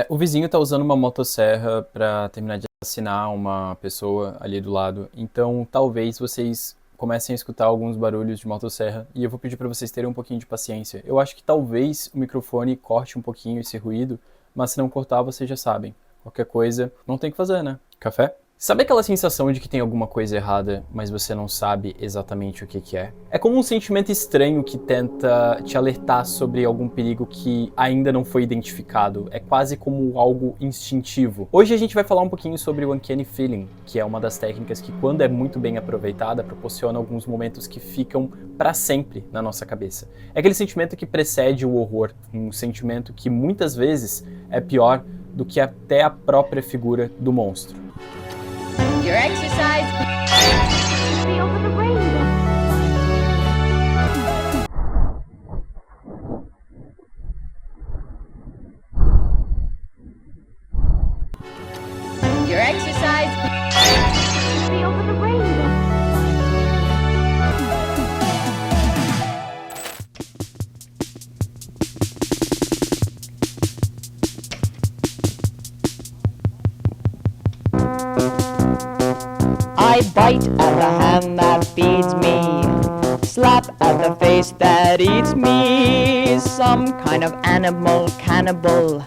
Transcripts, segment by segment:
O vizinho tá usando uma motosserra para terminar de assinar uma pessoa ali do lado. Então, talvez vocês comecem a escutar alguns barulhos de motosserra e eu vou pedir para vocês terem um pouquinho de paciência. Eu acho que talvez o microfone corte um pouquinho esse ruído, mas se não cortar, vocês já sabem. Qualquer coisa, não tem o que fazer, né? Café? Sabe aquela sensação de que tem alguma coisa errada, mas você não sabe exatamente o que que é? É como um sentimento estranho que tenta te alertar sobre algum perigo que ainda não foi identificado. É quase como algo instintivo. Hoje a gente vai falar um pouquinho sobre o Uncanny Feeling, que é uma das técnicas que, quando é muito bem aproveitada, proporciona alguns momentos que ficam para sempre na nossa cabeça. É aquele sentimento que precede o horror, um sentimento que muitas vezes é pior do que até a própria figura do monstro. Your exercise. See over the rainbow. Your exercise. See over the rainbow. I bite at the hand that feeds me, slap at the face that eats me. Some kind of animal cannibal.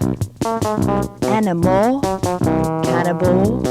Animal cannibal.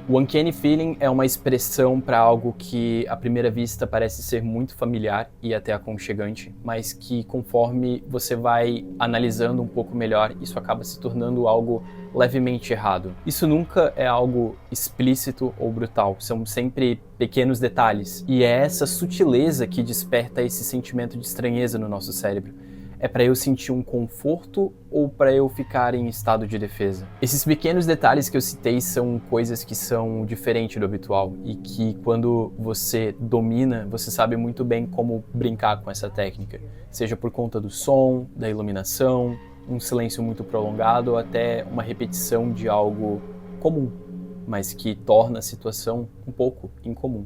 O Uncanny Feeling é uma expressão para algo que à primeira vista parece ser muito familiar e até aconchegante, mas que conforme você vai analisando um pouco melhor, isso acaba se tornando algo levemente errado. Isso nunca é algo explícito ou brutal, são sempre pequenos detalhes, e é essa sutileza que desperta esse sentimento de estranheza no nosso cérebro. É para eu sentir um conforto ou para eu ficar em estado de defesa? Esses pequenos detalhes que eu citei são coisas que são diferentes do habitual e que, quando você domina, você sabe muito bem como brincar com essa técnica, seja por conta do som, da iluminação, um silêncio muito prolongado ou até uma repetição de algo comum, mas que torna a situação um pouco incomum.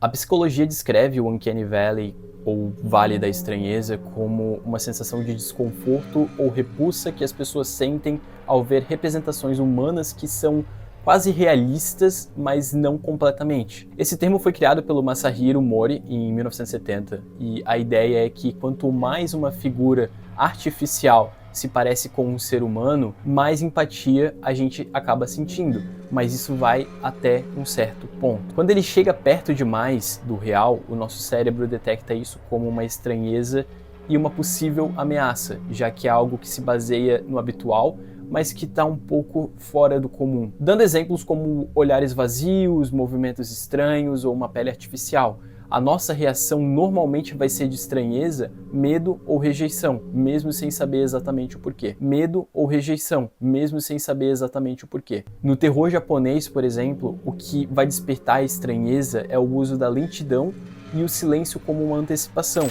A psicologia descreve o Uncanny Valley, ou Vale da Estranheza, como uma sensação de desconforto ou repulsa que as pessoas sentem ao ver representações humanas que são quase realistas, mas não completamente. Esse termo foi criado pelo Masahiro Mori em 1970, e a ideia é que quanto mais uma figura artificial se parece com um ser humano, mais empatia a gente acaba sentindo, mas isso vai até um certo ponto. Quando ele chega perto demais do real, o nosso cérebro detecta isso como uma estranheza e uma possível ameaça, já que é algo que se baseia no habitual, mas que está um pouco fora do comum. Dando exemplos como olhares vazios, movimentos estranhos ou uma pele artificial, a nossa reação normalmente vai ser de estranheza, medo ou rejeição, mesmo sem saber exatamente o porquê. Medo ou rejeição, mesmo sem saber exatamente o porquê. No terror japonês, por exemplo, o que vai despertar a estranheza é o uso da lentidão e o silêncio como uma antecipação.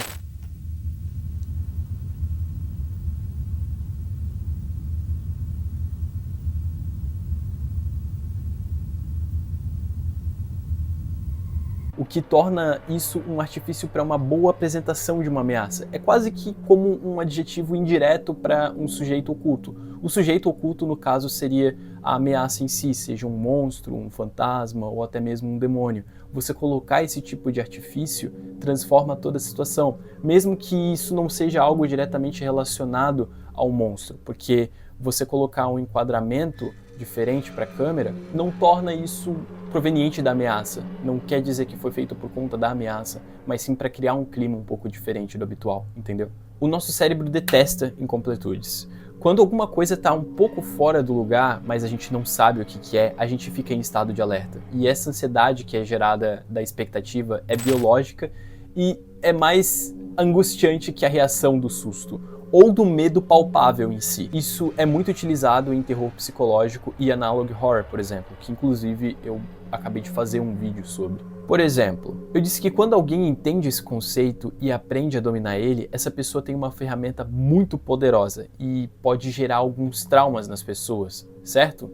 O que torna isso um artifício para uma boa apresentação de uma ameaça. É quase que como um adjetivo indireto para um sujeito oculto. O sujeito oculto, no caso, seria a ameaça em si, seja um monstro, um fantasma ou até mesmo um demônio. Você colocar esse tipo de artifício transforma toda a situação, mesmo que isso não seja algo diretamente relacionado ao monstro, porque você colocar um enquadramento diferente para a câmera não torna isso proveniente da ameaça. Não quer dizer que foi feito por conta da ameaça, mas sim para criar um clima um pouco diferente do habitual, entendeu? O nosso cérebro detesta incompletudes. Quando alguma coisa está um pouco fora do lugar, mas a gente não sabe o que é, a gente fica em estado de alerta. E essa ansiedade que é gerada da expectativa é biológica e é mais angustiante que a reação do susto ou do medo palpável em si. Isso é muito utilizado em terror psicológico e analog horror, por exemplo, que inclusive eu acabei de fazer um vídeo sobre. Por exemplo, eu disse que quando alguém entende esse conceito e aprende a dominar ele, essa pessoa tem uma ferramenta muito poderosa e pode gerar alguns traumas nas pessoas, certo?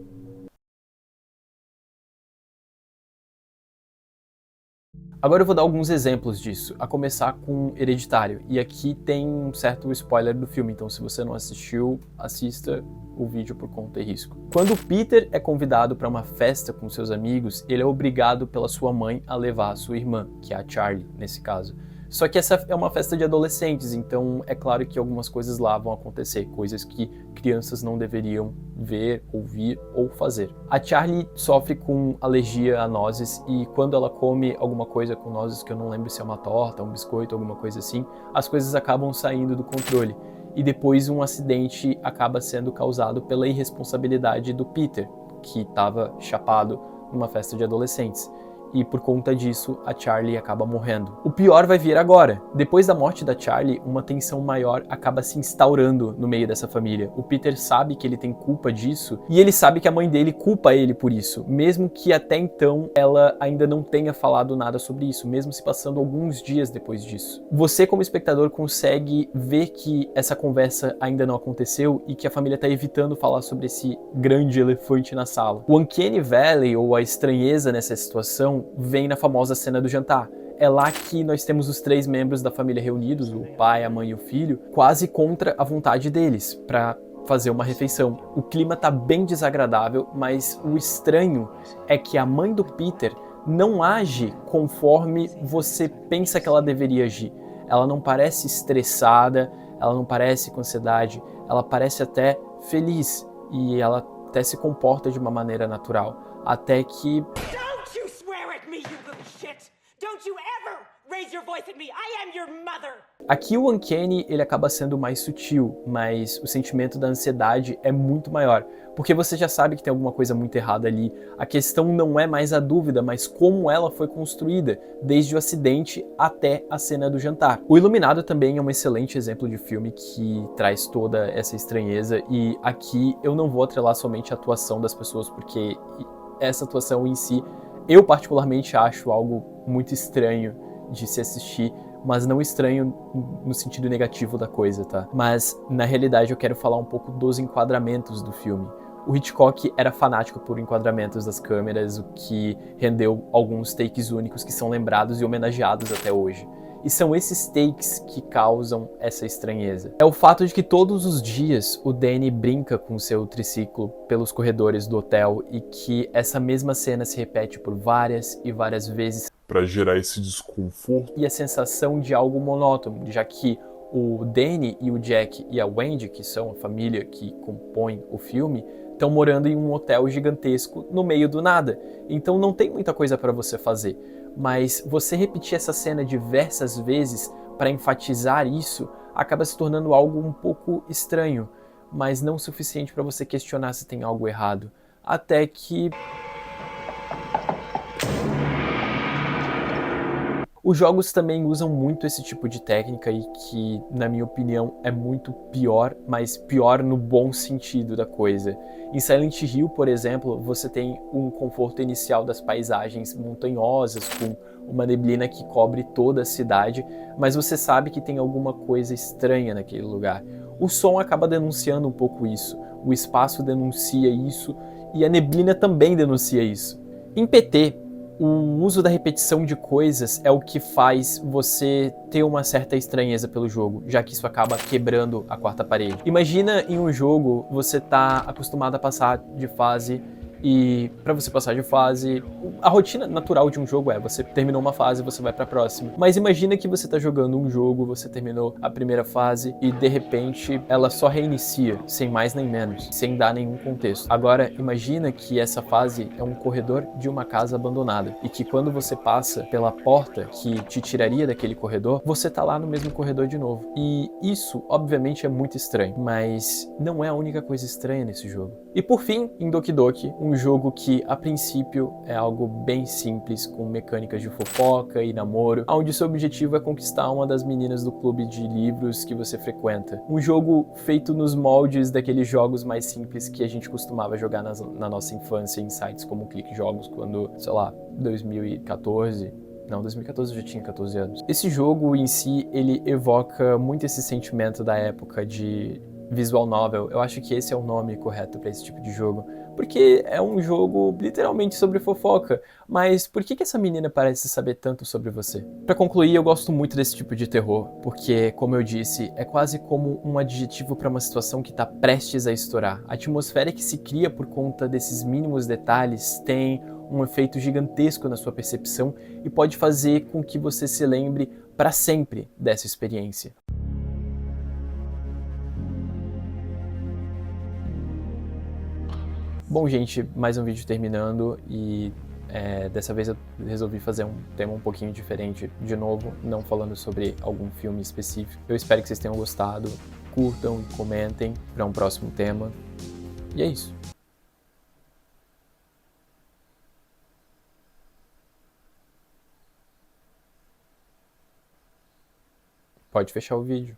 Agora eu vou dar alguns exemplos disso, a começar com Hereditário. E aqui tem um certo spoiler do filme, então se você não assistiu, assista o vídeo por conta e risco. Quando o Peter é convidado para uma festa com seus amigos, ele é obrigado pela sua mãe a levar a sua irmã, que é a Charlie, nesse caso. Só que essa é uma festa de adolescentes, então é claro que algumas coisas lá vão acontecer, coisas que crianças não deveriam ver, ouvir ou fazer. A Charlie sofre com alergia a nozes e quando ela come alguma coisa com nozes, que eu não lembro se é uma torta, um biscoito, alguma coisa assim, as coisas acabam saindo do controle. E depois um acidente acaba sendo causado pela irresponsabilidade do Peter, que estava chapado numa festa de adolescentes. E por conta disso, a Charlie acaba morrendo. O pior vai vir agora. Depois da morte da Charlie, uma tensão maior acaba se instaurando no meio dessa família. O Peter sabe que ele tem culpa disso e ele sabe que a mãe dele culpa ele por isso, mesmo que até então ela ainda não tenha falado nada sobre isso, mesmo se passando alguns dias depois disso. Você, como espectador, consegue ver que essa conversa ainda não aconteceu e que a família está evitando falar sobre esse grande elefante na sala. O Uncanny Valley, ou a estranheza nessa situação, vem na famosa cena do jantar. É lá que nós temos os 3 membros da família reunidos, o pai, a mãe e o filho, quase contra a vontade deles, para fazer uma refeição. O clima tá bem desagradável, mas o estranho é que a mãe do Peter não age conforme você pensa que ela deveria agir. Ela não parece estressada, ela não parece com ansiedade, ela parece até feliz e ela até se comporta de uma maneira natural. Até que aqui o Uncanny ele acaba sendo mais sutil, mas o sentimento da ansiedade é muito maior, porque você já sabe que tem alguma coisa muito errada ali. A questão não é mais a dúvida, mas como ela foi construída, desde o acidente até a cena do jantar. O Iluminado também é um excelente exemplo de filme que traz toda essa estranheza, e aqui eu não vou atrelar somente a atuação das pessoas, porque essa atuação em si, eu particularmente acho algo muito estranho de se assistir, mas não estranho no sentido negativo da coisa, tá? Mas, na realidade, eu quero falar um pouco dos enquadramentos do filme. O Hitchcock era fanático por enquadramentos das câmeras, o que rendeu alguns takes únicos que são lembrados e homenageados até hoje. E são esses takes que causam essa estranheza. É o fato de que todos os dias o Danny brinca com seu triciclo pelos corredores do hotel e que essa mesma cena se repete por várias e várias vezes para gerar esse desconforto e a sensação de algo monótono, já que o Danny e o Jack e a Wendy, que são a família que compõe o filme, estão morando em um hotel gigantesco no meio do nada. Então não tem muita coisa para você fazer. Mas você repetir essa cena diversas vezes para enfatizar isso acaba se tornando algo um pouco estranho, mas não o suficiente para você questionar se tem algo errado. Até que os jogos também usam muito esse tipo de técnica e que, na minha opinião, é muito pior, mas pior no bom sentido da coisa. Em Silent Hill, por exemplo, você tem um conforto inicial das paisagens montanhosas, com uma neblina que cobre toda a cidade, mas você sabe que tem alguma coisa estranha naquele lugar. O som acaba denunciando um pouco isso, o espaço denuncia isso e a neblina também denuncia isso. Em PT, o uso da repetição de coisas é o que faz você ter uma certa estranheza pelo jogo, já que isso acaba quebrando a quarta parede. Imagina em um jogo você tá acostumado a passar de fase e para você passar de fase, a rotina natural de um jogo é você terminou uma fase, você vai pra próxima. Mas imagina que você tá jogando um jogo, você terminou a primeira fase e de repente ela só reinicia, sem mais nem menos, sem dar nenhum contexto. Agora imagina que essa fase é um corredor de uma casa abandonada e que quando você passa pela porta que te tiraria daquele corredor, você tá lá no mesmo corredor de novo. E isso, obviamente, é muito estranho, mas não é a única coisa estranha nesse jogo. E por fim, em Doki Doki, um jogo que, a princípio, é algo bem simples, com mecânicas de fofoca e namoro, onde seu objetivo é conquistar uma das meninas do clube de livros que você frequenta. Um jogo feito nos moldes daqueles jogos mais simples que a gente costumava jogar na nossa infância em sites como Clique Jogos, quando, sei lá, 2014... Não, 2014 eu já tinha 14 anos. Esse jogo em si, ele evoca muito esse sentimento da época de visual novel. Eu acho que esse é o nome correto para esse tipo de jogo. porque é um jogo literalmente sobre fofoca. Mas por que essa menina parece saber tanto sobre você? Pra concluir, eu gosto muito desse tipo de terror, porque, como eu disse, é quase como um adjetivo para uma situação que tá prestes a estourar. A atmosfera que se cria por conta desses mínimos detalhes tem um efeito gigantesco na sua percepção e pode fazer com que você se lembre para sempre dessa experiência. Bom, gente, mais um vídeo terminando e dessa vez eu resolvi fazer um tema um pouquinho diferente de novo, não falando sobre algum filme específico. Eu espero que vocês tenham gostado, curtam e comentem para um próximo tema. E é isso. Pode fechar o vídeo.